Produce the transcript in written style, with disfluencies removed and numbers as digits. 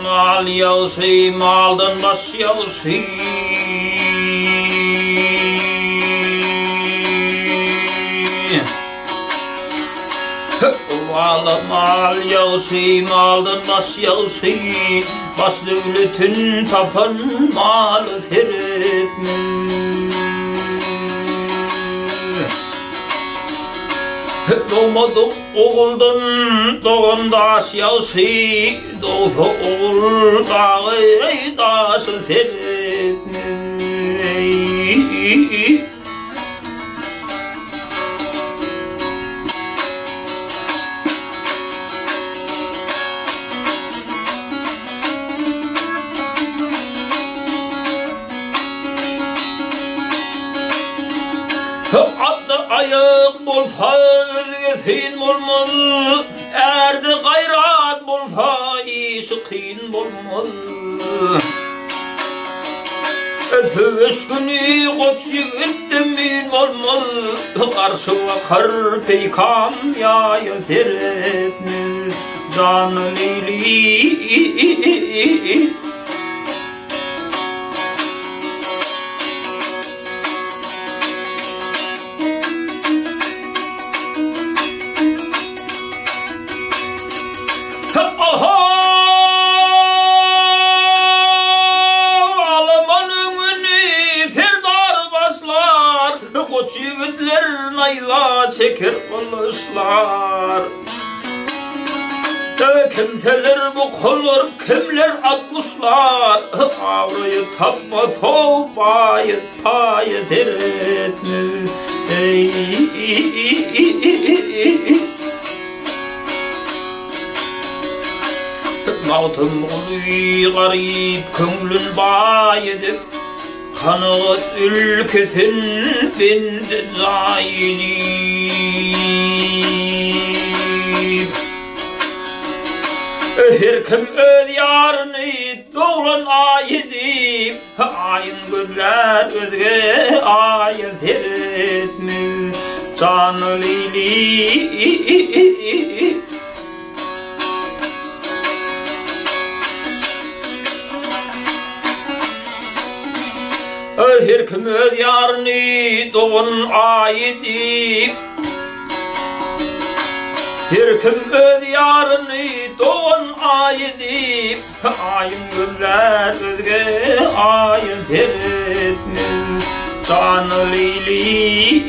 mal yağsı, maldan baş yağsı. Mal yağsı, maldan baş yağsı. Baş devletin tapan malı feretme. Doğmadık oğuldan doğan daş yağsı. Doğsa oğul dağı daşı feretme. Abdı ayık bulsa özgesin bulmaz. Erdi gayrat bulsa işi kıyın bulmaz. Öpüş günü koç yigittim min olmaz. Karşı vakar peykam yayı seretme. Canı lili koç yigitler nayla çeker oluşlar. Kimseler bu kollar, kimler atmışlar. Avrayı tapma soğbayı payı teretme. Mağtım oluy garip köngülün bayıdır. Kanıt ülkesin bindi zayini. Her kim öz yarını doğulan ayidi. Ayın gözler özge ayın seretme. Canı lili her kim öz yarını doğan ayidi. Her kim öz yarını doğan ayidi. Ayın gözler özge ayın seretme. Canı lili